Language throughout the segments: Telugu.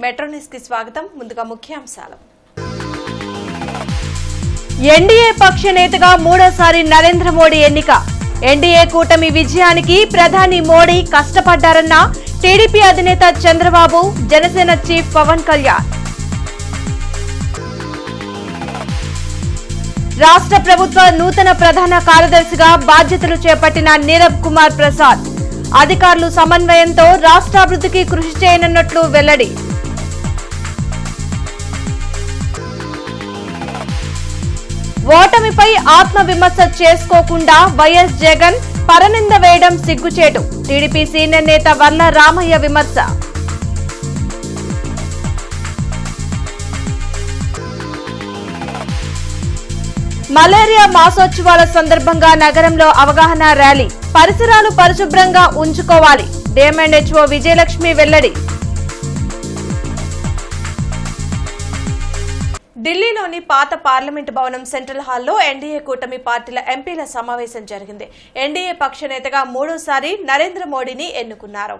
మెట్రో న్యూస్ కి స్వాగతం. ముందుగా ముఖ్యాంశాలు. ఎన్డీఏ పక్ష నేతగా మూడోసారి నరేంద్ర మోడీ ఎన్నిక. ఎన్డీఏ కూటమి విజయానికి ప్రధాని మోడీ కష్టపడ్డారన్న టీడీపీ అధినేత చంద్రబాబు, జనసేన చీఫ్ పవన్ కళ్యాణ్. రాష్ట్ర ప్రభుత్వ నూతన ప్రధాన కార్యదర్శిగా బాధ్యతలు చేపట్టిన నీరబ్ కుమార్ ప్రసాద్. అధికారులు సమన్వయంతో రాష్ట్రాభివృద్ధికి కృషి చేయనున్నట్లు వెల్లడి. ఓటమిపై ఆత్మవిమర్శ చేసుకోకుండా వైఎస్ జగన్ పరనింద వేయడం సిగ్గుచేటు. టీడీపీ సీనియర్ నేత వర్ల రామయ్య విమర్శ. మలేరియా మాసోత్సవాల సందర్భంగా నగరంలో అవగాహన ర్యాలీ. పరిసరాలు పరిశుభ్రంగా ఉంచుకోవాలి. డిఎంఎండ్హెచ్ఓ విజయలక్ష్మి వెల్లడి. ఢిల్లీలోని పాత పార్లమెంటు భవనం సెంట్రల్ హాల్లో ఎన్డీఏ కూటమి పార్టీల ఎంపీల సమావేశం జరిగింది. ఎన్డీఏ పక్ష నేతగా మూడోసారి నరేంద్ర మోడీని ఎన్నుకున్నారు.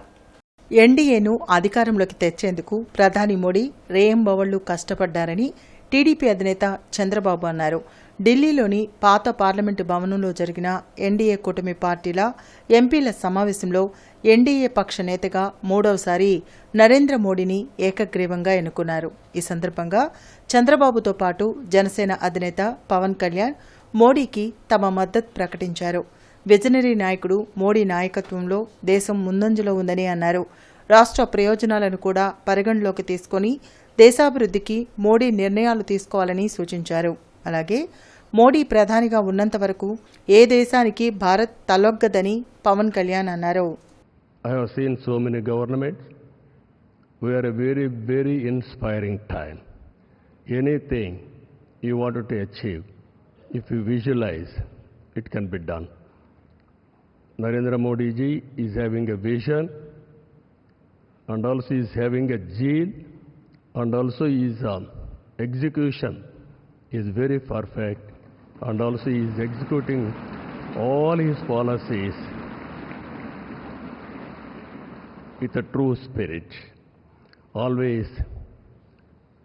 ఎన్డీఏను అధికారంలోకి తెచ్చేందుకు ప్రధాని మోడీ రేయింబవళ్లు కష్టపడ్డారని టీడీపీ అధినేత చంద్రబాబు అన్నారు. ఢిల్లీలోని పాత పార్లమెంటు భవనంలో జరిగిన ఎన్డీఏ కూటమి పార్టీల ఎంపీల సమావేశంలో ఎన్డీఏ పక్ష నేతగా మూడవసారి నరేంద్ర మోడీని ఏకగ్రీవంగా ఎన్నుకున్నారు. ఈ సందర్భంగా చంద్రబాబుతో పాటు జనసేన అధినేత పవన్ కళ్యాణ్ మోడీకి తమ మద్దతు ప్రకటించారు. విజనరీ నాయకుడు మోడీ నాయకత్వంలో దేశం ముందంజలో ఉందని అన్నారు. రాష్ట్ర ప్రయోజనాలను కూడా పరిగణలోకి తీసుకుని దేశాభివృద్ధికి మోడీ నిర్ణయాలు తీసుకోవాలని సూచించారు. అలాగే మోడీ ప్రధానిగా ఉన్నంత వరకు ఏ దేశానికి భారత్ తలొగ్గదని పవన్ కళ్యాణ్ అన్నారు. I have seen so many governments. We are a very, very inspiring time. Anything you wanted to achieve, if you visualize, it can be done. Narendra Modi ji is having a vision, and also is having a zeal, and also his execution is very perfect, and also he is executing all his policies with a true spirit. Always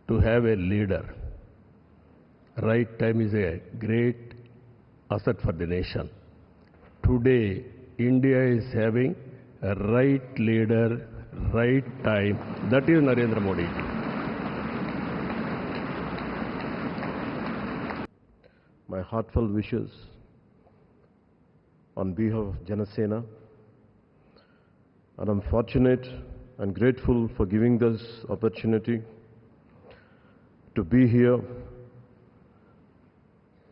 to have a leader. Right time is a great asset for the nation. Today, India is having a right leader, right time. That is Narendra Modi ji. My heartfelt wishes on behalf of Janasena, and I'm fortunate and grateful for giving this opportunity to be here.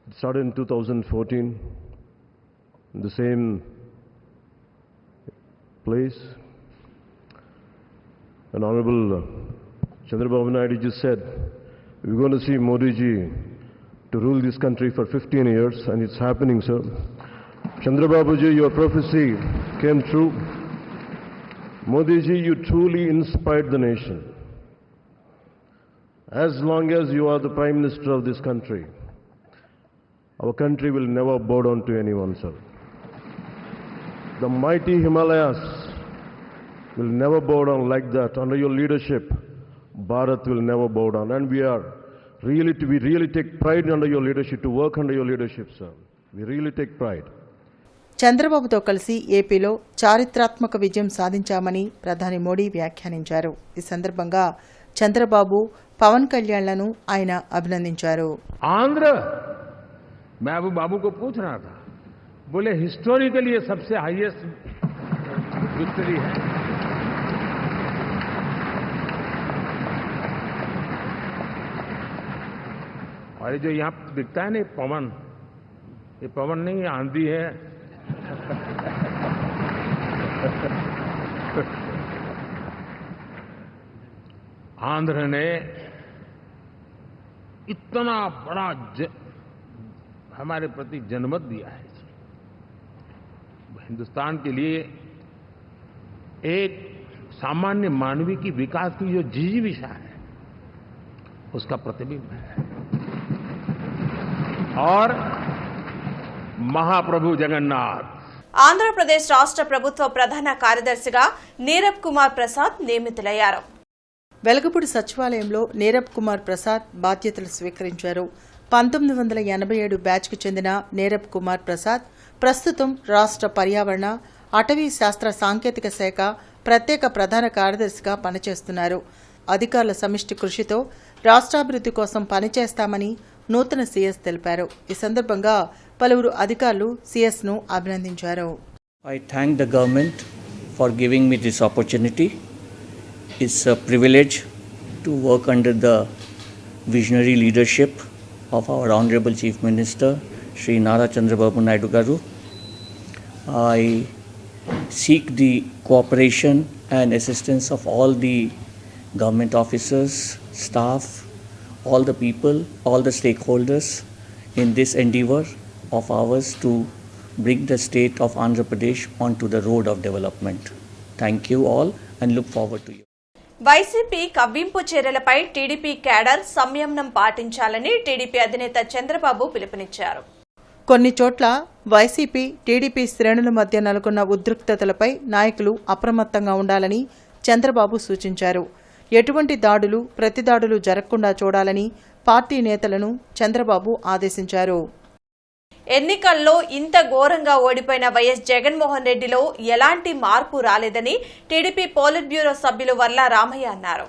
It started in 2014 in the same place. And Honorable Chandrababu Naidu just said, we're going to see Modi ji to rule this country for 15 years, and it's happening, sir. Chandrababu ji, your prophecy came true. Modi ji, you truly inspired the nation. As long as you are the Prime Minister of this country, our country will never bow down to anyone, sir. The mighty Himalayas will never bow down like that. Under your leadership, Bharat will never bow down, and we really take pride under your leadership, to work under your leadership, sir. We really take pride. చంద్రబాబుతో కలిసి ఏపీలో చారిత్రాత్మక విజయం సాధించామని ప్రధాని మోడీ వ్యాఖ్యానించారు. ఈ సందర్భంగా చంద్రబాబు, పవన్ కళ్యాణ్లను ఆయన అభినందించారు. आंध्र मैं अभी बाबू को पूछ रहा था, बोले हिस्टोरिकली ये सबसे हाईएस्ट विक्ट्री है. और ये जो यहाँ दिखता है ना पवन, ये पवन नहीं, ये आंधी है. आंध्र ने इतना बड़ा हमारे प्रति जनमत दिया है. हिंदुस्तान के लिए एक सामान्य मानवी की विकास की जो जिजीविषा है, उसका प्रतिबिंब है. और महाप्रभु जगन्नाथ ఆంధ్రప్రదేశ్ రాష్ట్ర ప్రభుత్వ ప్రధాన కార్యదర్శిగా నీరబ్ కుమార్ ప్రసాద్ నియమితులయ్యారు. వెలగపూడి సచివాలయంలో నీరబ్ కుమార్ ప్రసాద్ బాధ్యతలు స్వీకరించారు. 1987 బ్యాచ్కు చెందిన నీరబ్ కుమార్ ప్రసాద్ ప్రస్తుతం రాష్ట్ర పర్యావరణ, అటవీ శాస్త్ర సాంకేతిక శాఖ ప్రత్యేక ప్రధాన కార్యదర్శిగా పనిచేస్తున్నారు. అధికారుల సమిష్టి కృషితో రాష్ట్రాభివృద్ధి కోసం పనిచేస్తామని నూతన సీఎస్ తెలిపారు. ఈ సందర్భంగా పలువురు అధికారులు సీఎస్ను అభినందించారు. I thank the government for giving me this opportunity. It's a privilege to work under the visionary leadership of our Honorable Chief Minister, Shri Nara Chandrababu Naidu Garu. I seek the cooperation and assistance of all the government officers, staff, all the people, all the stakeholders in this endeavor of ours to bring the state of Andhra Pradesh onto the road of development. Thank you all and look forward to you. YCP కవ్వింపు చర్యలపై టీడీపీ క్యాడర్ సంయమనం పాటించాలని టీడీపీ అధినేత చంద్రబాబు పిలుపునిచ్చారు. కొన్ని చోట్ల వైసీపీ, టీడీపీ శ్రేణుల మధ్య నెలకొన్న ఉద్రిక్తతలపై నాయకులు అప్రమత్తంగా ఉండాలని చంద్రబాబు సూచించారు. ఎటువంటి దాడులు, ప్రతిదాడులు జరగకుండా చూడాలని పార్టీ నేతలను చంద్రబాబు ఆదేశించారు. ఎన్నికల్లో ఇంత ఘోరంగా ఓడిపోయిన వైఎస్ జగన్మోహన్ రెడ్డిలో ఎలాంటి మార్పు రాలేదని టీడీపీ పోలిట్ బ్యూరో సభ్యులు వర్ల రామయ్య అన్నారు.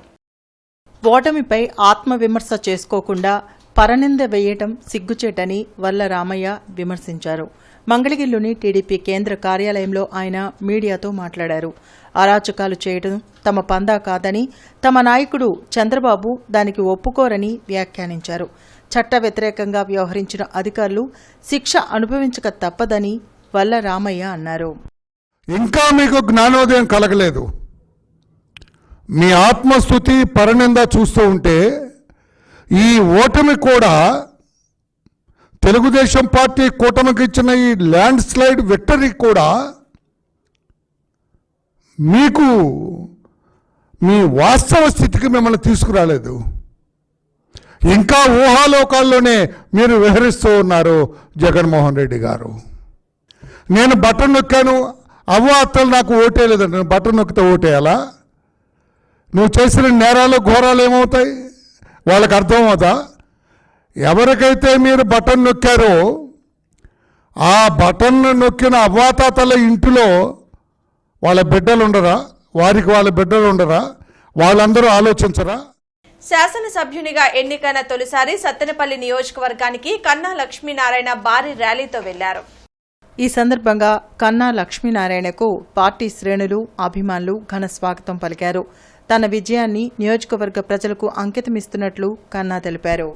ఓటమిపై ఆత్మవిమర్శ చేసుకోకుండా పరనింద వేయటం సిగ్గుచేటని వర్ల రామయ్య విమర్శించారు. మంగళగిరిలోని టీడీపీ కేంద్ర కార్యాలయంలో ఆయన మీడియాతో మాట్లాడారు. అరాచకాలు చేయడం తమ పందా కాదని, తమ నాయకుడు చంద్రబాబు దానికి ఒప్పుకోరని వ్యాఖ్యానించారు. చట్ట వ్యతిరేకంగా వ్యవహరించిన అధికారులు శిక్ష అనుభవించక తప్పదని వల్ల రామయ్య అన్నారు. ఇంకా మీకు జ్ఞానోదయం కలగలేదు. మీ ఆత్మస్థుతి, పరనింద చూస్తూ ఉంటే ఈ ఓటమి కూడా తెలుగుదేశం పార్టీ కూటమికి ఇచ్చిన ఈ ల్యాండ్ స్లైడ్ విక్టరీ కూడా మీకు మీ వాస్తవ స్థితికి మిమ్మల్ని తీసుకురాలేదు. ఇంకా ఊహాలోకాల్లోనే మీరు విహరిస్తూ ఉన్నారు జగన్మోహన్ రెడ్డి గారు. నేను బటన్ నొక్కాను, అవ్వ అత్తలు నాకు ఓటేయలేదండి. నేను బటన్ నొక్కితే ఓటేయాలా? నువ్వు చేసిన నేరాలు, ఘోరాలు ఏమవుతాయి? వాళ్ళకి అర్థమవుతా? ఎవరికైతే మీరు బటన్ నొక్కారో ఆ బటన్ నొక్కిన అవ్వాతాతల ఇంటిలో వాళ్ళ బిడ్డలు ఉండరా? వారికి వాళ్ళ బిడ్డలు ఉండరా? వాళ్ళందరూ ఆలోచించరా? శాసనసభ్యునిగా ఎన్నికైన తొలిసారి సత్తెనపల్లి నియోజకవర్గానికి కన్నా లక్ష్మీనారాయణ భారీ ర్యాలీతో వెళ్లారు. ఈ సందర్భంగా కన్నా లక్ష్మీనారాయణకు పార్టీ శ్రేణులు, అభిమానులు ఘన స్వాగతం పలికారు. తన విజయాన్ని నియోజకవర్గ ప్రజలకు అంకితమిస్తున్నట్లు కన్నా తెలిపారు.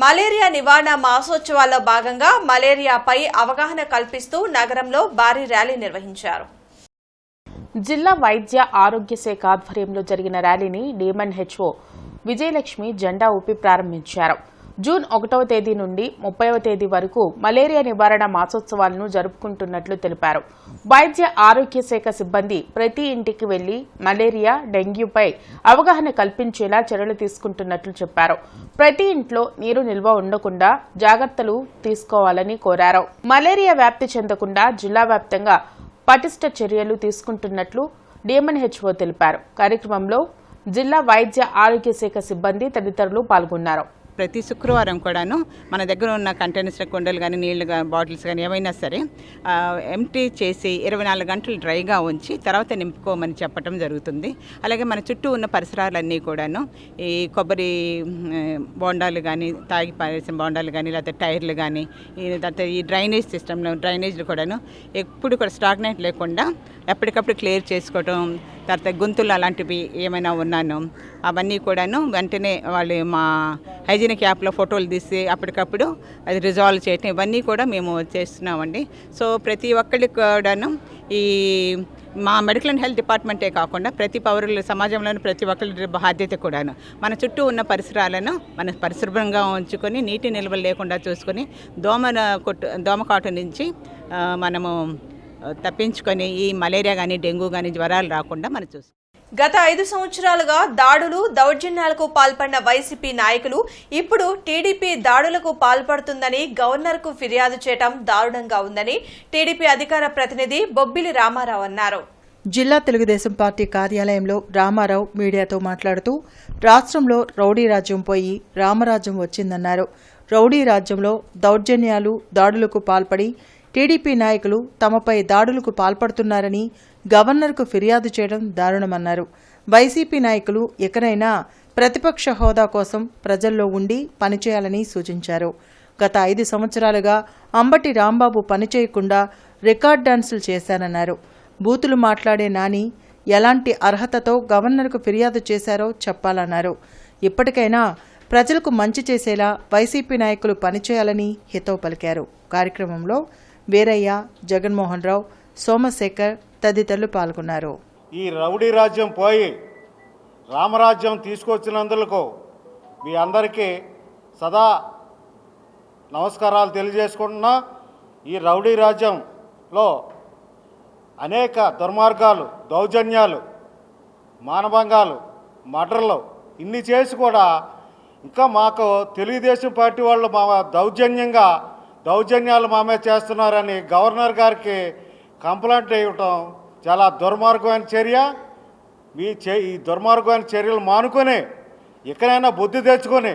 మలేరియా నివారణ మాసోత్సవాల్లో భాగంగా మలేరియాపై అవగాహన కల్పిస్తూ నగరంలో భారీ ర్యాలీ నిర్వహించారు. జిల్లా వైద్య ఆరోగ్య శాఖ ఆధ్వర్యంలో జరిగిన ర్యాలీని DMHO విజయలక్ష్మి జెండా ఊపి ప్రారంభించారు. జూన్ 1వ తేదీ నుండి 30వ తేదీ వరకు మలేరియా నివారణ మాసోత్సవాలను జరుపుకుంటున్నట్లు తెలిపారు. వైద్య ఆరోగ్య శాఖ సిబ్బంది ప్రతి ఇంటికి వెళ్లి మలేరియా, డెంగ్యూపై అవగాహన కల్పించేలా చర్యలు తీసుకుంటున్నట్లు చెప్పారు. ప్రతి ఇంట్లో నీరు నిల్వ ఉండకుండా జాగ్రత్తలు తీసుకోవాలని కోరారు. మలేరియా వ్యాప్తి చెందకుండా జిల్లా వ్యాప్తంగా పటిష్ట చర్యలు తీసుకుంటున్నట్లు DMHO తెలిపారు. కార్యక్రమంలో జిల్లా వైద్య ఆరోగ్య శాఖ సిబ్బంది తదితరులు పాల్గొన్నారు. ప్రతి శుక్రవారం కూడాను మన దగ్గర ఉన్న కంటైనర్స్, కుండలు కానీ, నీళ్లు బాటిల్స్ కానీ ఏమైనా సరే ఎంటీ చేసి 24 గంటలు డ్రైగా ఉంచి తర్వాత నింపుకోమని చెప్పడం జరుగుతుంది. అలాగే మన చుట్టూ ఉన్న పరిసరాలన్నీ కూడాను ఈ కొబ్బరి బోండాలు కానీ, తాగి పారేసిన బోండాలు కానీ, లేకపోతే టైర్లు కానీ, లేకపోతే ఈ డ్రైనేజ్ సిస్టంలో డ్రైనేజ్లు కూడాను ఎప్పుడు కూడా స్టాగ్నెంట్ లేకుండా ఎప్పటికప్పుడు క్లియర్ చేసుకోవటం. తర్వాత గొంతులు అలాంటివి ఏమైనా ఉన్నాను అవన్నీ కూడాను వెంటనే వాళ్ళు మా హైజీనిక్ యాప్లో ఫోటోలు తీసి అప్పటికప్పుడు అది రిజాల్వ్ చేయటం, ఇవన్నీ కూడా మేము చేస్తున్నామండి. సో ప్రతి ఒక్కరికి కూడాను ఈ మా మెడికల్ అండ్ హెల్త్ డిపార్ట్మెంటే కాకుండా ప్రతి పౌరులు, సమాజంలోని ప్రతి ఒక్కరి బాధ్యత కూడాను మన చుట్టూ ఉన్న పరిసరాలను మనం పరిశుభ్రంగా ఉంచుకొని నీటి నిల్వలు లేకుండా చూసుకొని దోమకాటు నుంచి మనము తప్పించుకొని ఈ మలేరియా కానీ, డెంగ్యూ కానీ జ్వరాలు రాకుండా మనం చూస్తాం. గత 5 సంవత్సరాలుగా దాడులు దౌర్జన్యాలకు పాల్పడిన వైసీపీ నాయకులు ఇప్పుడు టీడీపీ దాడులకు పాల్పడుతుందని గవర్నర్కు ఫిర్యాదు చేయడం దారుణంగా ఉందని టీడీపీ అధికార ప్రతినిధి బొబ్బిలి రామారావు అన్నారు. జిల్లా తెలుగుదేశం పార్టీ కార్యాలయంలో రామారావు మీడియాతో మాట్లాడుతూ రాష్ట్రంలో రౌడీ రాజ్యం పోయి రామరాజ్యం వచ్చిందన్నారు. రౌడీ రాజ్యంలో దౌర్జన్యాలు దాడులకు పాల్పడి టీడీపీ నాయకులు తమపై దాడులకు పాల్పడుతున్నారని గవర్నర్కు ఫిర్యాదు చేయడం దారుణమన్నారు. వైసీపీ నాయకులు ఎక్కడైనా ప్రతిపక్ష హోదా కోసం ప్రజల్లో ఉండి పనిచేయాలని సూచించారు. గత 5 సంవత్సరాలుగా అంబటి రాంబాబు పనిచేయకుండా రికార్డ్ డాన్సులు చేశారన్నారు. బూతులు మాట్లాడే నాని ఎలాంటి అర్హతతో గవర్నర్కు ఫిర్యాదు చేశారో చెప్పాలన్నారు. ఇప్పటికైనా ప్రజలకు మంచి చేసేలా వైసీపీ నాయకులు పనిచేయాలని హితవు పలికారు. కార్యక్రమంలో వీరయ్య, జగన్మోహన్ రావు, సోమశేఖర్ తదితరులు పాల్గొన్నారు. ఈ రౌడీ రాజ్యం పోయి రామరాజ్యం తీసుకొచ్చినందుకు మీ అందరికీ సదా నమస్కారాలు తెలియజేసుకుంటున్నా. ఈ రౌడీ రాజ్యంలో అనేక దుర్మార్గాలు, దౌర్జన్యాలు, మానభంగాలు, మర్డర్లు ఇన్ని చేసి కూడా ఇంకా మాకు తెలుగుదేశం పార్టీ వాళ్ళు మా దౌర్జన్యాలు మామే చేస్తున్నారని గవర్నర్ గారికి కంప్లైంట్ ఇవ్వటం చాలా దుర్మార్గమైన చర్య. ఈ దుర్మార్గమైన చర్యలు మానుకొని ఎక్కడైనా బుద్ధి తెచ్చుకొని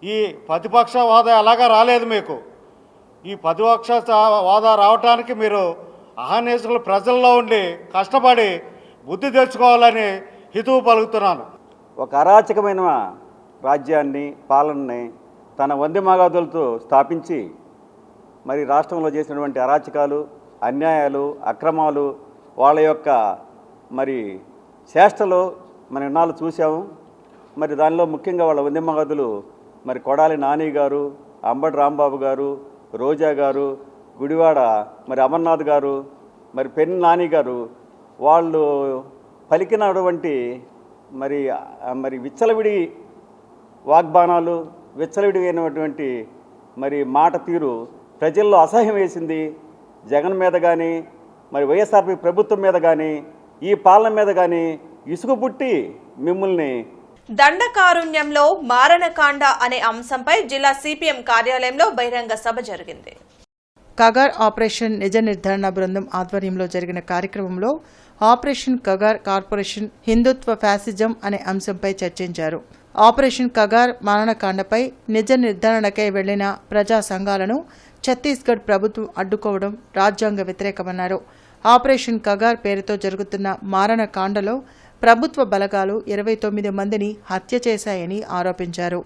ఈ ప్రతిపక్ష హోదా ఎలాగా రాలేదు మీకు. ఈ ప్రతిపక్ష హోదా రావటానికి మీరు అహర్నిశలు ప్రజల్లో ఉండి కష్టపడి బుద్ధి తెచ్చుకోవాలని హితవు పలుకుతున్నాను. ఒక అరాచకమైన రాజ్యాన్ని, పాలనని తన వంది మగాదులతో స్థాపించి మరి రాష్ట్రంలో చేసినటువంటి అరాచకాలు, అన్యాయాలు, అక్రమాలు, వాళ్ళ యొక్క మరి చేష్టలు మనం ఇన్నాళ్ళు చూసాము. మరి దానిలో ముఖ్యంగా వాళ్ళ వంది మగాదులు మరి కొడాలి నాని గారు, అంబటి రాంబాబు గారు, రోజా గారు, గుడివాడ మరి అమర్నాథ్ గారు, మరి పెన్ నాని గారు, వాళ్ళు పలికినటువంటి మరి మరి విచ్చలవిడి వాగ్బాణాలు, విచ్చలవిడిమైనటువంటి మరి మాట తీరు ప్రజల్లో అసహ్యం వేసింది. జగన్ మీద కానీ మరి వైఎస్ఆర్పీ ప్రభుత్వం మీద కానీ ఈ పాలన మీద కానీ ఇసుగు పుట్టి మిమ్మల్ని దండకారుణ్యంలో మారణకాండ అనే అంశంపై జిల్లా సిపిఎం కార్యాలయంలో బహిరంగ సభ జరిగింది. కగార్ ఆపరేషన్ నిజ నిర్ధారణ బృందం ఆధ్వర్యంలో జరిగిన కార్యక్రమంలో ఆపరేషన్ కగార్ కార్పొరేషన్ హిందుత్వ ఫ్యాసిజం అనే అంశంపై చర్చించారు. ఆపరేషన్ కగార్ మారణకాండపై నిజ నిర్ధారణకై వెళ్లిన ప్రజా సంఘాలను ఛత్తీస్గఢ్ ప్రభుత్వం అడ్డుకోవడం రాజ్యాంగ వ్యతిరేకమన్నారు. ఆపరేషన్ కగార్ పేరుతో జరుగుతున్న మారణకాండలో ప్రభుత్వ బలగాలు 29 మందిని హత్య చేశాయని ఆరోపించారు.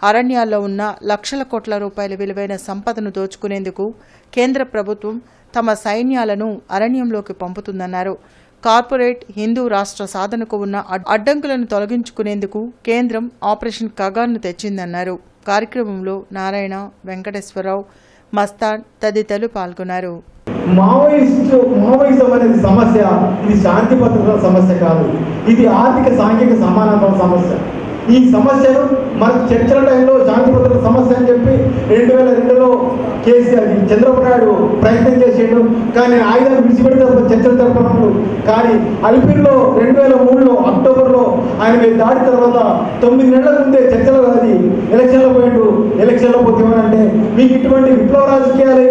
అరణ్యాల్లో ఉన్న లక్షల కోట్ల రూపాయల విలువైన సంపదను దోచుకునేందుకు కేంద్ర ప్రభుత్వం తమ సైన్యాలను అరణ్యంలోకి పంపుతుందన్నారు. కార్పొరేట్ హిందూ రాష్ట్ర సాధనకు ఉన్న అడ్డంకులను తొలగించుకునేందుకు కేంద్రం ఆపరేషన్ కగార్ను తెచ్చిందన్నారు. కార్యక్రమంలో నారాయణ, వెంకటేశ్వరరావు, మస్తాన్ తదితరులు పాల్గొన్నారు. మావోయిజం అనేది సమస్య, ఇది శాంతి భద్రతల సమస్య కాదు, ఇది ఆర్థిక సాంఘిక సమానత్వ సమస్య. ఈ సమస్యను మనకు చర్చల టైంలో శాంతి భద్రత సమస్య అని చెప్పి 2002లో కేసీఆర్ చంద్రబాబు నాయుడు ప్రయత్నం చేసాడు. కానీ ఆయుధాలు విడిచిపెడితే చర్చలు జరపనప్పుడు, కానీ అలిపిరిలో 2003లో అక్టోబర్లో ఆయన మీద దాడి తర్వాత 9 నెలల ముందే చర్చలు అది ఎలక్షన్లో పోయాడు. ఎలక్షన్లో పోతే ఏమనంటే మీకు ఇటువంటి విప్లవ రాజకీయాలు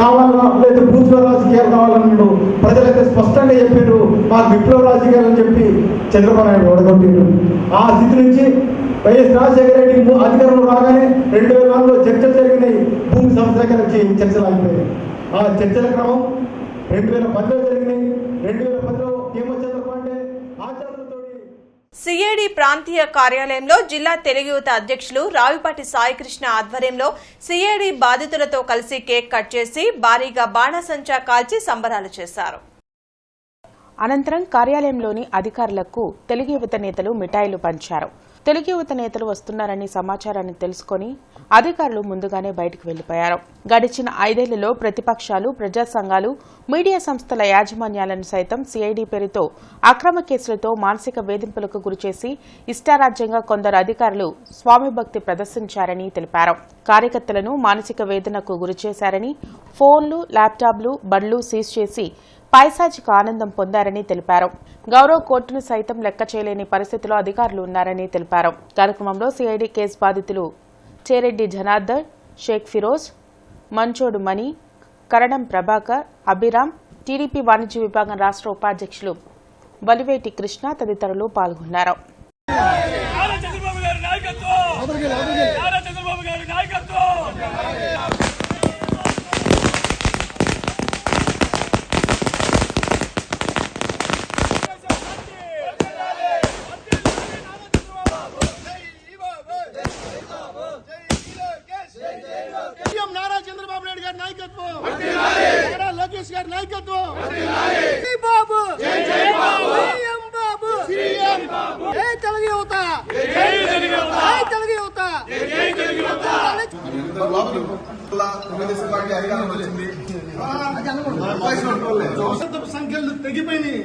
కావాలన్నా లేదా భూత్వ రాజకీయాలు కావాలన్నాడు. ప్రజలైతే స్పష్టంగా చెప్పారు మాకు విప్లవ రాజకీయాలు అని చెప్పి చంద్రబాబు నాయుడు ఓడగొట్టారు. ఆ స్థితి నుంచి వైఎస్ రాజశేఖర రెడ్డి అధికారంలో రాగానే 2004లో చర్చలు జరిగినాయి. భూమి సమస్య వచ్చి చర్చలు ఆగిపోయాయి. ఆ చర్చల క్రమం 2010లో జరిగినాయి. 2010లో చంద్రబాబు అంటే ఆచారంతో సిఐడి ప్రాంతీయ కార్యాలయంలో జిల్లా తెలుగు యువత అధ్యక్షులు రావిపాటి సాయికృష్ణ ఆధ్వర్యంలో సిఐడి బాధితులతో కలిసి కేక్ కట్ చేసి భారీగా బాణసంచా కాల్చి సంబరాలు చేశారు. అనంతరం కార్యాలయంలోని అధికారులకు తెలుగు యువత నేతలు మిఠాయిలు పంచారు. తెలుగు యువత నేతలు వస్తున్నారని సమాచారాన్ని తెలుసుకుని అధికారులు ముందుగానే బయటకు వెళ్లిపోయారు. గడిచిన 5 ఏళ్లలో ప్రతిపక్షాలు, ప్రజా సంఘాలు, మీడియా సంస్థల యాజమాన్యాలను సైతం సిఐడి పేరుతో అక్రమ కేసులతో మానసిక వేధింపులకు గురిచేసి ఇష్టారాజ్యంగా కొందరు అధికారులు స్వామి భక్తి ప్రదర్శించారని తెలిపారు. కార్యకర్తలను మానసిక వేదనకు గురిచేశారని, ఫోన్లు, ల్యాప్టాప్లు, బండ్లు సీజ్ చేసి పైశాచిక ఆనందం పొందారని తెలిపారు. గౌరవ్ కోర్టును సైతం లెక్క చేయలేని పరిస్థితిలో అధికారులు ఉన్నారని తెలిపారు. కార్యక్రమంలో సిఐడి కేసు బాధితులు చేరెడ్డి జనార్దన్, షేక్ ఫిరోజ్, మంచోడు మణి, కరణం ప్రభాకర్, అభిరామ్, టీడీపీ వాణిజ్య విభాగం రాష్ట్ర ఉపాధ్యక్షులు బలివేటి కృష్ణ తదితరులు పాల్గొన్నారు. చంద్రబాబు నాయుడు గారి నాయకత్వం, నారా లోకేష్ గారి నాయకత్వం, బాబు తెలుగు యువత, తెలుగు యువత. సంఖ్యలు తెగిపోయినాయి.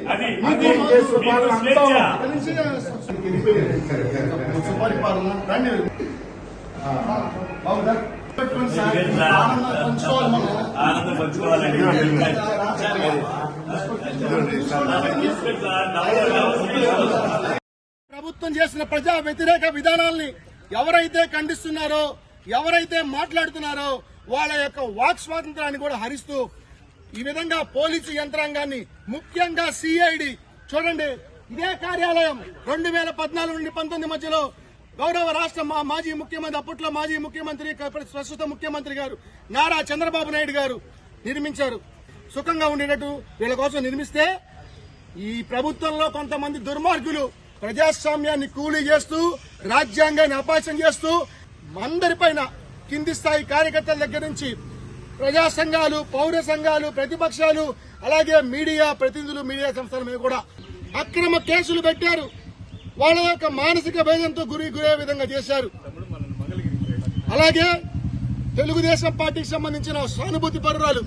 ప్రభుత్వం చేసిన ప్రజా వ్యతిరేక విధానాల్ని ఎవరైతే ఖండిస్తున్నారో, ఎవరైతే మాట్లాడుతున్నారో వాళ్ళ యొక్క వాక్ స్వాతంత్రాన్ని కూడా హరిస్తూ ఈ విధంగా పోలీసు యంత్రాంగాన్ని, ముఖ్యంగా సిఐడి చూడండి, ఇదే కార్యాలయం 2014 నుండి 19 మధ్యలో గౌరవ రాష్ట్ర మాజీ ముఖ్యమంత్రి, అప్పట్లో మాజీ ముఖ్యమంత్రి, ప్రస్తుత ముఖ్యమంత్రి గారు నారా చంద్రబాబు నాయుడు గారు నిర్మించారు. సుఖంగా ఉండేటట్టు వీళ్ళ కోసం నిర్మిస్తే ఈ ప్రభుత్వంలో కొంతమంది దుర్మార్గులు ప్రజాస్వామ్యాన్ని కూలీ చేస్తూ, రాజ్యాంగాన్ని అపహాస్యం చేస్తూ, అందరిపైన కింది స్థాయి కార్యకర్తల దగ్గర నుంచి ప్రజా సంఘాలు, పౌర సంఘాలు, ప్రతిపక్షాలు, అలాగే మీడియా ప్రతినిధులు, మీడియా సంస్థల మీద కూడా అక్రమ కేసులు పెట్టారు. వాళ్ళ యొక్క మానసిక భేదంతో గురయ్యే విధంగా చేశారు. అలాగే తెలుగుదేశం పార్టీకి సంబంధించిన సానుభూతి పరురాలు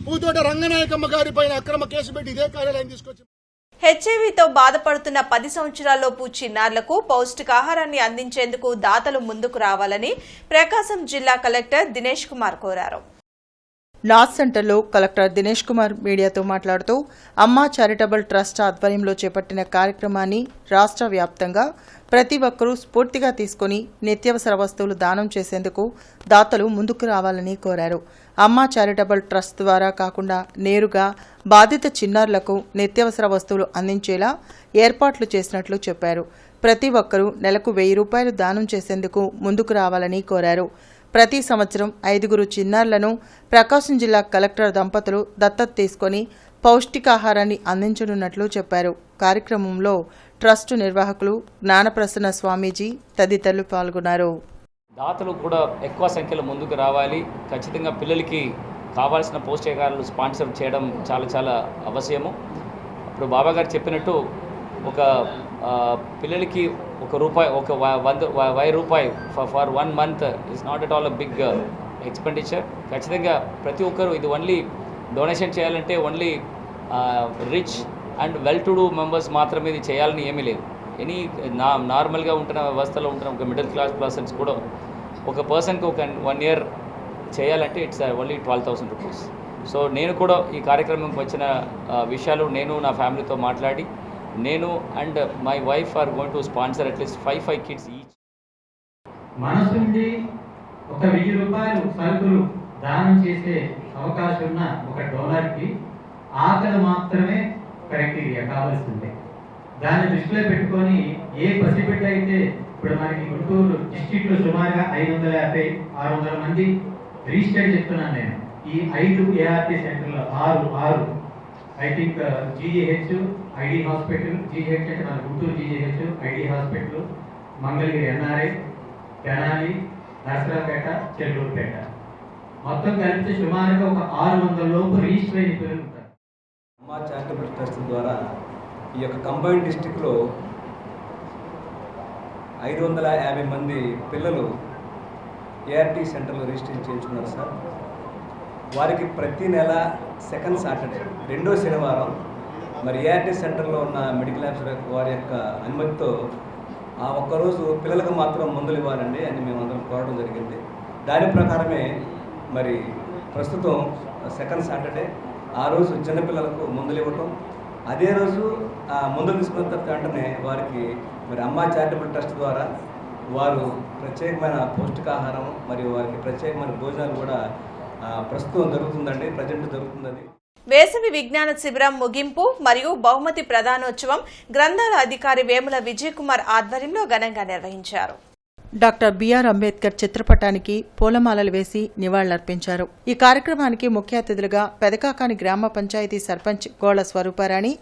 పూతోట రంగనాయకమ్మ గారి పైన అక్రమ కేసు పెట్టి ఇదే కార్యాలయం తీసుకొచ్చి హెచ్ఐవీతో బాధపడుతున్న 10 సంవత్సరాల్లోపు చిన్నారులకు పౌష్టికాహారాన్ని అందించేందుకు దాతలు ముందుకు రావాలని ప్రకాశం జిల్లా కలెక్టర్ దినేష్ కుమార్ కోరారు. నాస్ సెంటర్లో కలెక్టర్ దినేష్ కుమార్ మీడియాతో మాట్లాడుతూ అమ్మా చారిటబుల్ ట్రస్ట్ ఆధ్వర్యంలో చేపట్టిన కార్యక్రమాన్ని రాష్ట్ర వ్యాప్తంగా ప్రతి ఒక్కరూ స్ఫూర్తిగా తీసుకుని నిత్యావసర వస్తువులు దానం చేసేందుకు దాతలు ముందుకు రావాలని కోరారు. అమ్మా చారిటబుల్ ట్రస్ట్ ద్వారా కాకుండా నేరుగా బాధిత చిన్నారులకు నిత్యావసర వస్తువులు అందించేలా ఏర్పాట్లు చేసినట్లు చెప్పారు. ప్రతి ఒక్కరూ నెలకు 1000 రూపాయలు దానం చేసేందుకు ముందుకు రావాలని కోరారు. ప్రతి సంవత్సరం 5 చిన్నారులను ప్రకాశం జిల్లా కలెక్టర్ దంపతులు దత్తత తీసుకొని పౌష్టికాహారాన్ని అందించనున్నట్లు చెప్పారు. కార్యక్రమంలో ట్రస్ట్ నిర్వాహకులు జ్ఞానప్రసన్న స్వామీజీ తదితరులు పాల్గొన్నారు. దాతలు కూడా ఎక్కువ సంఖ్యలో ముందుకు రావాలి. ఖచ్చితంగా పిల్లలకి కావాల్సిన పౌష్టికాహారాలు స్పాన్సర్ చేయడం చాలా చాలా అవశ్యము. ఇప్పుడు బాబా గారు చెప్పినట్టు ఒక పిల్లలకి ₹1 ఒక 100 రూపాయి for 1 month is not at all a big expenditure. ఖచ్చితంగా ప్రతి ఒక్కరు ఇది ఓన్లీ డొనేషన్ చేయాలంటే only rich and well to do members మాత్రమే ఇది చేయాలని ఏమీ లేదు. ఎనీ నార్మల్గా ఉంటున్న వ్యవస్థలో ఉంటున్న ఒక మిడిల్ క్లాస్ పర్సన్స్ కూడా ఒక పర్సన్కి ఒక 1 ఇయర్ చేయాలంటే ఇట్స్ ఓన్లీ 12,000 రూపీస్. సో నేను కూడా ఈ కార్యక్రమంకి వచ్చిన విషయాలు నేను నా ఫ్యామిలీతో మాట్లాడి నేను and my wife are going to sponsor at least 5 kids each. మనసుండి ఒక 1000 రూపాయలు సరుకులు దానం చేసే అవకాశం ఉన్న ఒక డోనర్కి ఆకలి మాత్రమే క్రైటీరియా కావాల్సిందే. దాన్ని దృష్టిలో పెట్టుకొని ఏ పసిబిడ్డ అయితే ఇప్పుడు మనకి గుంటూరు డిస్ట్రిక్ట్లో సుమారుగా 550-600 మంది రిజిస్టర్ చెప్తున్నాను నేను. ఈ 5 ఏఆర్టీ సెంటర్లో 6 I think GGH, ID hospital, GGH అంటే మన Guntur GGH, ID hospital, Mangalagiri NRI, Tenali, Narasaraopet, Chellurupet మొత్తం కలిపితే సుమారుగా ఒక 600 లోపు రిజిస్టర్ అయిన పిల్లలు ఉంటారు. అమ్మా చారిటబుల్ ట్రస్ట్ ద్వారా ఈ యొక్క కంబైన్డ్ డిస్ట్రిక్ట్లో 550 మంది పిల్లలు ఏఆర్టీ సెంటర్లో రిజిస్ట్రేషన్ చేయించుకున్నారు సార్. వారికి ప్రతి నెల సెకండ్ సాటర్డే, 2వ శనివారం మరి ఏఆర్టీ సెంటర్లో ఉన్న మెడికల్ ఆఫీసర్ వారి యొక్క అనుమతితో ఆ ఒక్కరోజు పిల్లలకు మాత్రం మందులు ఇవ్వాలండి అని మేమందరం కోరడం జరిగింది. దాని ప్రకారమే మరి ప్రస్తుతం సెకండ్ సాటర్డే ఆ రోజు చిన్నపిల్లలకు మందులు ఇవ్వటం, అదే రోజు మందులు తీసుకున్న తర్వాత వెంటనే వారికి మరి అమ్మా చారిటబుల్ ట్రస్ట్ ద్వారా వారు ప్రత్యేకమైన పౌష్టికాహారం మరియు వారికి ప్రత్యేకమైన భోజనాలు కూడా ప్రస్తుతం జరుగుతుందండి, ప్రజెంట్ జరుగుతుంది. వేసవి విజ్ఞాన శిబిరం ముగింపు మరియు బహుమతి ప్రదానోత్సవం గ్రంథాల అధికారి వేముల విజయ్ కుమార్ ఆధ్వర్యంలో ఘనంగా నిర్వహించారు. డాక్టర్ బిఆర్ అంబేద్కర్ చిత్రపటానికి పూలమాలలు వేసి నివాళులర్పించారు. ఈ కార్యక్రమానికి ముఖ్య అతిథులుగా పెదకాకాని గ్రామ పంచాయతీ సర్పంచ్ గోళ స్వరూపారాణి,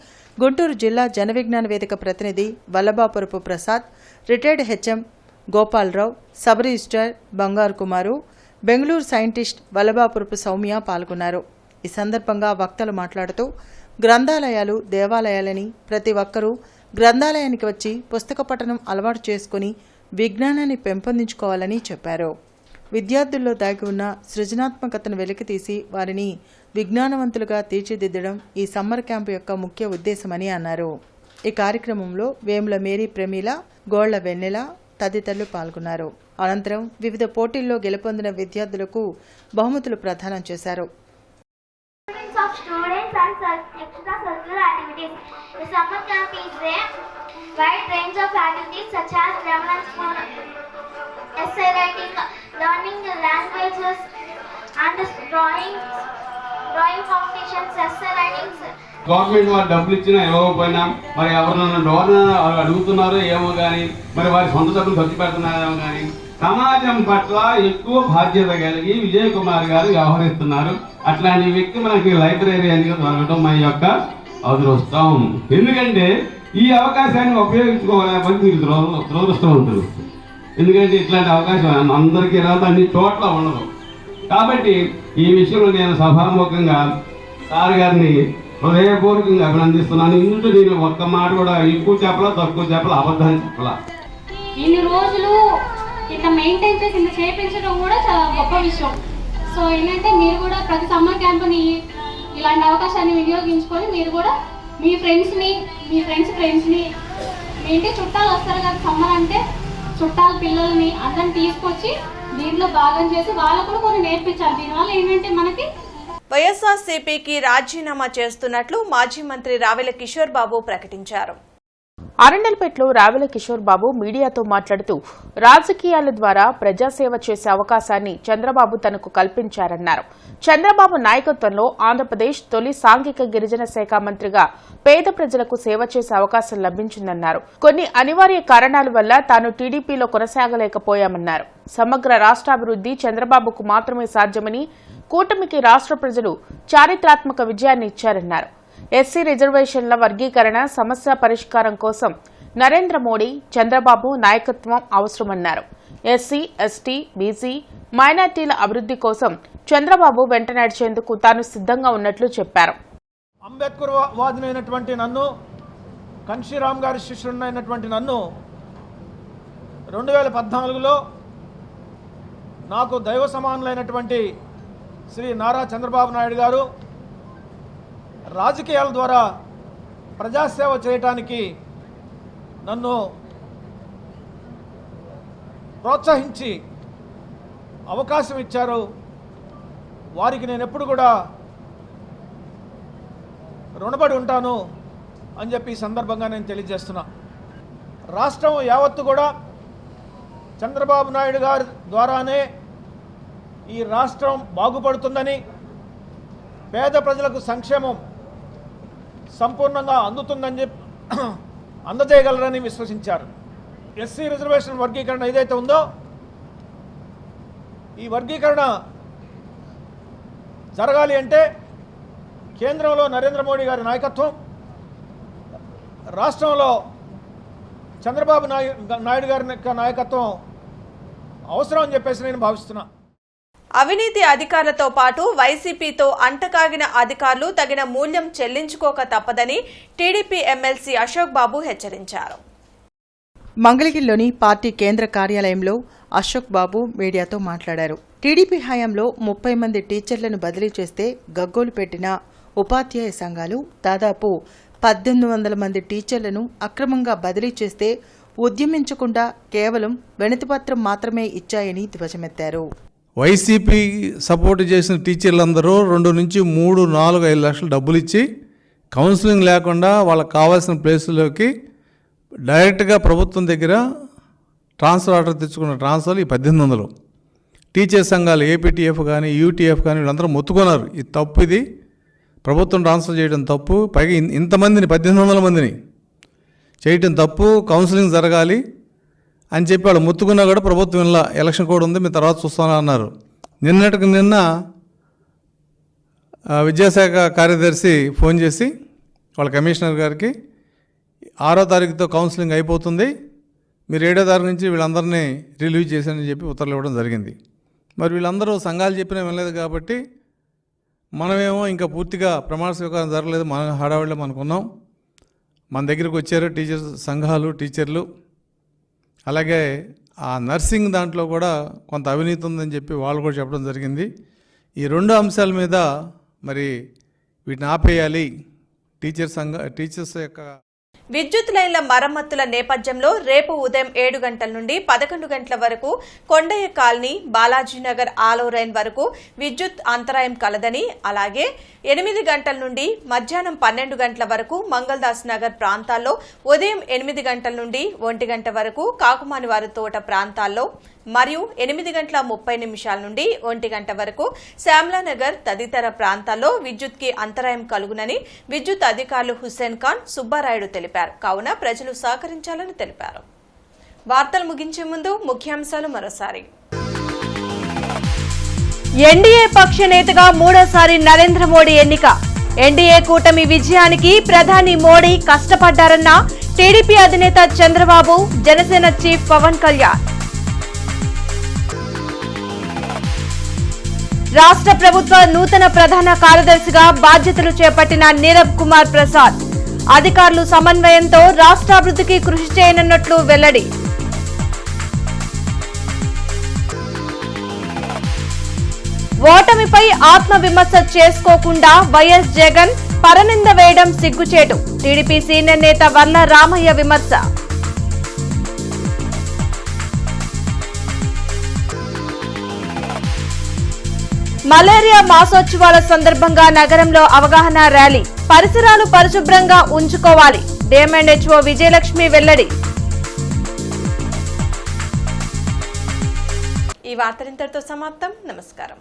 గుంటూరు జిల్లా జన విజ్ఞాన వేదిక ప్రతినిధి Vallabhapurapu Prasad, retired HM Gopala Rao, sub registrar Bangaru Kumar, Bengaluru scientist Vallabhapurapu Soumya పాల్గొన్నారు. ఈ సందర్భంగా వక్తలు మాట్లాడుతూ గ్రంథాలయాలు దేవాలయాలని ప్రతి ఒక్కరూ గ్రంథాలయానికి వచ్చి పుస్తక పఠనం అలవాటు చేసుకుని విజ్ఞానాన్ని పెంపొందించుకోవాలని చెప్పారు. విద్యార్థుల్లో దాగి ఉన్న సృజనాత్మకతను వెలికితీసి వారిని విజ్ఞానవంతులుగా తీర్చిదిద్దడం ఈ సమ్మర్ క్యాంపు యొక్క ముఖ్య ఉద్దేశమని అన్నారు. ఈ కార్యక్రమంలో వేముల మేరీ ప్రమీల, గోళ్ల వెన్నెల తదితరులు పాల్గొన్నారు. అనంతరం వివిధ పోటీల్లో గెలుపొందిన విద్యార్థులకు బహుమతులు ప్రదానం చేశారు. Students and extracurricular activities. The summer camp is a wide range of activities such as lemon and spoon, essay writing, learning languages, and drawing competitions, essay writings. Government వారు డబ్బులు ఇచ్చినా ఇవ్వకపోయినా మరి ఎవరినైనా డోనర్ అడుగుతున్నారో ఏమో కానీ మరి వారి సొంత డబ్బులు ఖర్చు పెడుతున్నారేమో కానీ సమాజం పట్ల ఎక్కువ బాధ్యత కలిగి విజయ్ కుమార్ గారు వ్యవహరిస్తున్నారు. అట్లాంటి వ్యక్తి మనకి లైబ్రరీగా దొరకడం మన యొక్క అదృష్టం. ఎందుకంటే ఈ అవకాశాన్ని ఉపయోగించుకోలేకపోతే మీకు దురదృష్టవంతులు. ఎందుకంటే ఇట్లాంటి అవకాశం అందరికీ రాదు, అన్ని చోట్ల ఉండదు. కాబట్టి ఈ విషయంలో నేను సభాముఖంగా సార్ గారిని హృదయపూర్వకంగా అభినందిస్తున్నాను. ఇందులో నేను ఒక్క మాట కూడా ఎక్కువ చెప్పలా, తక్కువ చెప్పలా, అబద్ధాన్ని చెప్పలా. ఇన్ని రోజులు ఇంత మెయింటైన్ చేసి ఇంత చేయించడం కూడా చాలా గొప్ప విషయం. సో ఏంటంటే మీరు కూడా ప్రతి సమ్మర్ క్యాంప్ని ఇలాంటి అవకాశాన్ని వినియోగించుకొని మీరు కూడా మీ ఫ్రెండ్స్ని మీ ఫ్రెండ్స్ని మీ ఇంటి చుట్టాలు వస్తారు కదా, సమ్మర్ అంటే చుట్టాల పిల్లల్ని అందరిని తీసుకొచ్చి దీంట్లో భాగం చేసి వాళ్ళకు కూడా కొన్ని నేర్పించాలి. దీనివల్ల ఏంటంటే మనకి వైఎస్ఆర్సీపీకి రాజీనామా చేస్తున్నట్లు మాజీ మంత్రి రావెల కిషోర్ బాబు ప్రకటించారు. అరండల్పేటలో రావెల కిషోర్ బాబు మీడియాతో మాట్లాడుతూ రాజకీయాల ద్వారా ప్రజాసేవ చేసే అవకాశాన్ని చంద్రబాబు తనకు కల్పించారన్నారు. చంద్రబాబు నాయకత్వంలో ఆంధ్రప్రదేశ్ తొలి సాంఘిక గిరిజన శాఖ మంత్రిగా పేద ప్రజలకు సేవ చేసే అవకాశం లభించిందన్నారు. కొన్ని అనివార్య కారణాల వల్ల తాను టీడీపీలో కొనసాగలేకపోయామన్నారు. సమగ్ర రాష్ట్రాభివృద్ధి చంద్రబాబుకు మాత్రమే సాధ్యమని, కూటమికి రాష్ట్ర ప్రజలు చారిత్రాత్మక విజయాన్ని ఇచ్చారన్నారు. ఎస్సీ రిజర్వేషన్ల వర్గీకరణ సమస్య పరిష్కారం కోసం నరేంద్ర మోడీ, చంద్రబాబు నాయకత్వం అవసరమన్నారు. ఎస్సీ, ఎస్టీ, బీసీ, మైనార్టీల అభివృద్ధి కోసం చంద్రబాబు వెంట నడిచేందుకు తాను సిద్ధంగా ఉన్నట్లు చెప్పారు. అంబేద్కర్ వాదినైనటువంటి నన్ను, కన్షీరామ్ గారి శిష్యుడైనటువంటి నన్ను 2014లో నాకు దైవ సమానులైనటువంటి శ్రీ నారా చంద్రబాబు నాయుడు గారు రాజకీయాల ద్వారా ప్రజాసేవ చేయటానికి నన్ను ప్రోత్సహించి అవకాశం ఇచ్చారు. వారికి నేను ఎప్పుడు కూడా రుణపడి ఉంటాను అని చెప్పి ఈ సందర్భంగా నేను తెలియజేస్తున్నా. రాష్ట్రం యావత్తు కూడా చంద్రబాబు నాయుడు గారి ద్వారానే ఈ రాష్ట్రం బాగుపడుతుందని, పేద ప్రజలకు సంక్షేమం సంపూర్ణంగా అందుతుందని చెప్పి అందజేయగలరని విశ్వసించారు. ఎస్సీ రిజర్వేషన్ వర్గీకరణ ఏదైతే ఉందో ఈ వర్గీకరణ జరగాలి అంటే కేంద్రంలో నరేంద్ర మోడీ గారి నాయకత్వం, రాష్ట్రంలో చంద్రబాబు నాయుడు గారి నాయకత్వం అవసరం అని చెప్పేసి నేను భావిస్తున్నా. అవినీతి అధికారులతో పాటు వైసీపీతో అంటకాగిన అధికారులు తగిన మూల్యం చెల్లించుకోక తప్పదని టీడీపీ ఎమ్మెల్సీ అశోక్ బాబు హెచ్చరించారు. మంగళగిరిలోని పార్టీ కేంద్ర కార్యాలయంలో అశోక్ బాబు మీడియాతో మాట్లాడారు. టీడీపీ హయాంలో 30 మంది టీచర్లను బదిలీ చేస్తే గగ్గోలు పెట్టిన ఉపాధ్యాయ సంఘాలు దాదాపు 1800 మంది టీచర్లను అక్రమంగా బదిలీ చేస్తే ఉద్యమించకుండా కేవలం వినతిపత్రం మాత్రమే ఇచ్చాయని ధ్వజమెత్తారు. వైసీపీ సపోర్ట్ చేసిన టీచర్లందరూ 2 నుంచి 3, 4, 5 లక్షలు డబ్బులు ఇచ్చి కౌన్సిలింగ్ లేకుండా వాళ్ళకి కావాల్సిన ప్లేసుల్లోకి డైరెక్ట్గా ప్రభుత్వం దగ్గర ట్రాన్స్ఫర్ ఆర్డర్ తెచ్చుకున్న ట్రాన్స్ఫర్లు ఈ 1800. టీచర్ సంఘాలు ఏపీటీఎఫ్ కానీ యూటీఎఫ్ కానీ వీళ్ళందరూ మొత్తుకున్నారు. ఇది తప్పు, ఇది ప్రభుత్వం ట్రాన్స్ఫర్ చేయడం తప్పు, పైగా ఇంతమందిని 1800 మందిని చేయటం తప్పు, కౌన్సిలింగ్ జరగాలి అని చెప్పి వాళ్ళు మొత్తుకున్నా కూడా ప్రభుత్వం ఇలా ఎలక్షన్ కోడ్ ఉంది, మేము తర్వాత చూస్తామని అన్నారు. నిన్నటికి నిన్న విద్యాశాఖ కార్యదర్శి ఫోన్ చేసి వాళ్ళ కమిషనర్ గారికి 6వ తారీఖుతో కౌన్సిలింగ్ అయిపోతుంది, మీరు 7వ తారీఖు నుంచి వీళ్ళందరినీ రిలీవ్ చేశారని చెప్పి ఉత్తర్వులు ఇవ్వడం జరిగింది. మరి వీళ్ళందరూ సంఘాలు చెప్పినా వినలేదు కాబట్టి మనమేమో ఇంకా పూర్తిగా ప్రమాణ స్వీకారం జరగలేదు, మన హడావిడిలో మనకున్నాం. మన దగ్గరికి వచ్చారు టీచర్స్ సంఘాలు, టీచర్లు. అలాగే ఆ నర్సింగ్ దాంట్లో కూడా కొంత అవినీతి ఉందని చెప్పి వాళ్ళు కూడా చెప్పడం జరిగింది. ఈ 2 అంశాల మీద మరి వీటిని ఆపేయాలి. టీచర్స్ యొక్క విద్యుత్ లైన్ల మరమ్మతుల నేపథ్యంలో రేపు ఉదయం 7 గంటల నుండి 11 గంటల వరకు కొండయ్య కాలనీ, బాలాజీనగర్ ఆలోరైన్ వరకు విద్యుత్ అంతరాయం కలదని, అలాగే 8 గంటల నుండి మధ్యాహ్నం 12 గంటల వరకు మంగళదాస్ నగర్ ప్రాంతాల్లో, ఉదయం 8 గంటల నుండి 1 గంట వరకు కాకుమానివారి తోట ప్రాంతాల్లో మరియు 8:30 నుండి 1 గంట వరకు శ్యామ్లానగర్ తదితర ప్రాంతాల్లో విద్యుత్కి అంతరాయం కలుగునని విద్యుత్ అధికారులు హుస్సేన్ ఖాన్, సుబ్బారాయుడు తెలిపారు. కావున ప్రజలు సహకరించాలని తెలిపారు. వార్తలు ముగించే ముందు ముఖ్యాంశాలు మరోసారి. ఎన్డీఏ పక్ష నేతగా 3వసారి నరేంద్ర మోడీ ఎన్నిక. ఎన్డీఏ కూటమి విజయానికి ప్రధాని మోడీ కష్టపడ్డారన్న టీడీపీ అధినేత చంద్రబాబు, జనసేన చీఫ్ పవన్ కళ్యాణ్. రాష్ట్ర ప్రభుత్వ నూతన ప్రధాన కార్యదర్శిగా బాధ్యతలు చేపట్టిన నీరబ్ కుమార్ ప్రసాద్. అధికారులు సమన్వయంతో రాష్ట్రాభివృద్ధికి కృషి చేయనున్నట్లు వెల్లడి. ఓటమిపై ఆత్మవిమర్శ చేసుకోకుండా వైఎస్ జగన్ పరనింద వేయడం సిగ్గుచేటు. టీడీపీ సీనియర్ నేత వర్ల రామయ్య విమర్శ. మలేరియా మాసోత్సవాల సందర్భంగా నగరంలో అవగాహన ర్యాలీ. పరిసరాలు పరిశుభ్రంగా ఉంచుకోవాలి. డిఎంఎండ్హెచ్ఓ విజయలక్ష్మి వెల్లడి. ఈ వార్తలింతటితో సమాప్తం. నమస్కారం.